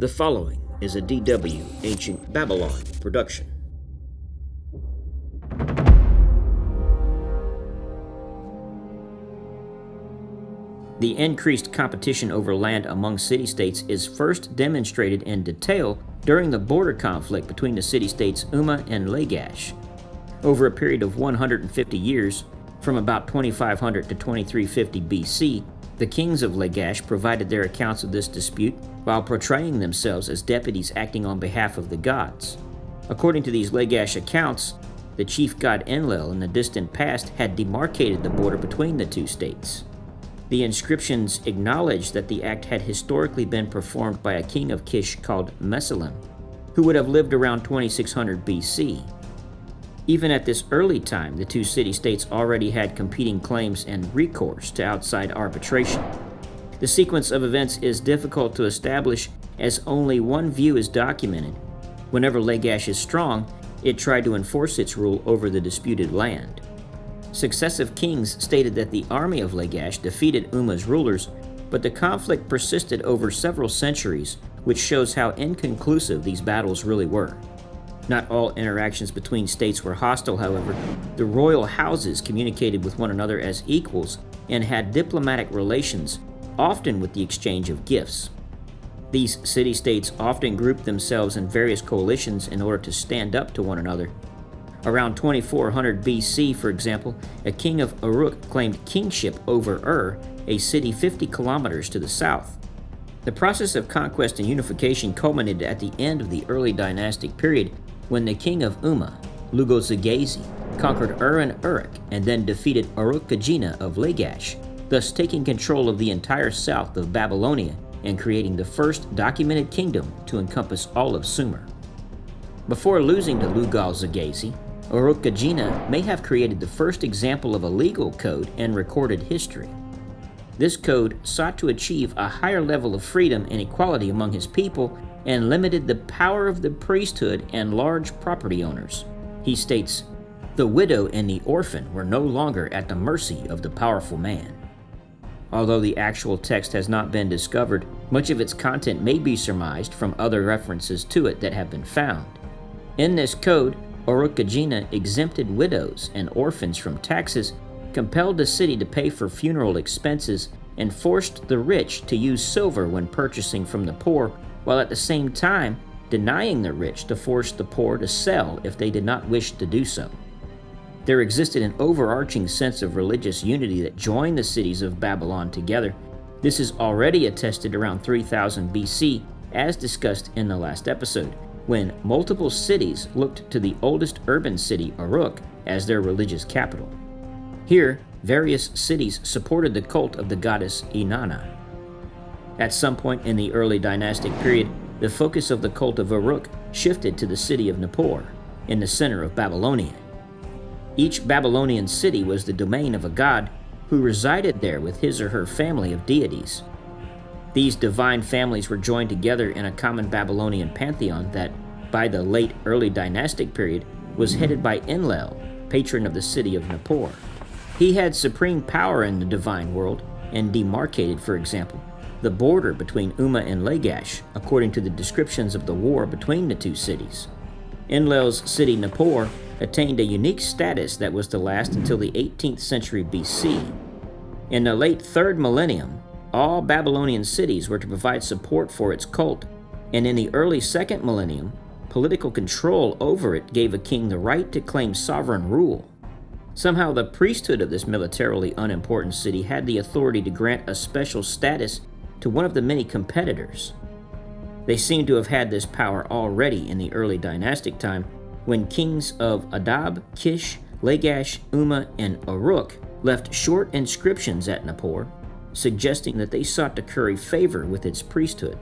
The following is a DW Ancient Babylon production. The increased competition over land among city-states is first demonstrated in detail during the border conflict between the city-states Umma and Lagash. Over a period of 150 years, from about 2500 to 2350 BC, the kings of Lagash provided their accounts of this dispute while portraying themselves as deputies acting on behalf of the gods. According to these Lagash accounts, the chief god Enlil in the distant past had demarcated the border between the two states. The inscriptions acknowledge that the act had historically been performed by a king of Kish called Mesalim, who would have lived around 2600 BC. Even at this early time, the two city-states already had competing claims and recourse to outside arbitration. The sequence of events is difficult to establish as only one view is documented. Whenever Lagash is strong, it tried to enforce its rule over the disputed land. Successive kings stated that the army of Lagash defeated Umma's rulers, but the conflict persisted over several centuries, which shows how inconclusive these battles really were. Not all interactions between states were hostile, however. The royal houses communicated with one another as equals and had diplomatic relations, often with the exchange of gifts. These city-states often grouped themselves in various coalitions in order to stand up to one another. Around 2400 BC, for example, a king of Uruk claimed kingship over Ur, a city 50 kilometers to the south. The process of conquest and unification culminated at the end of the early dynastic period when the king of Umma, Lugozagazi, conquered Ur and Uruk and then defeated Uruk-Kagina of Lagash, thus taking control of the entire south of Babylonia and creating the first documented kingdom to encompass all of Sumer. Before losing to Lugozagazi, Uruk-Kagina may have created the first example of a legal code in recorded history. This code sought to achieve a higher level of freedom and equality among his people and limited the power of the priesthood and large property owners. He states, "The widow and the orphan were no longer at the mercy of the powerful man." Although the actual text has not been discovered, much of its content may be surmised from other references to it that have been found. In this code, Uruk-Kagina exempted widows and orphans from taxes, compelled the city to pay for funeral expenses, and forced the rich to use silver when purchasing from the poor, while at the same time denying the rich to force the poor to sell if they did not wish to do so. There existed an overarching sense of religious unity that joined the cities of Babylon together. This is already attested around 3000 BC, as discussed in the last episode, when multiple cities looked to the oldest urban city, Uruk, as their religious capital. Here, various cities supported the cult of the goddess Inanna. At some point in the early dynastic period, the focus of the cult of Uruk shifted to the city of Nippur, in the center of Babylonia. Each Babylonian city was the domain of a god who resided there with his or her family of deities. These divine families were joined together in a common Babylonian pantheon that, by the late early dynastic period, was headed by Enlil, patron of the city of Nippur. He had supreme power in the divine world and demarcated, for example, the border between Umma and Lagash, according to the descriptions of the war between the two cities. Enlil's city Nippur attained a unique status that was to last until the 18th century BC. In the late 3rd millennium, all Babylonian cities were to provide support for its cult, and in the early 2nd millennium, political control over it gave a king the right to claim sovereign rule. Somehow, the priesthood of this militarily unimportant city had the authority to grant a special status to one of the many competitors. They seem to have had this power already in the early dynastic time, when kings of Adab, Kish, Lagash, Umma, and Uruk left short inscriptions at Nippur, suggesting that they sought to curry favor with its priesthood.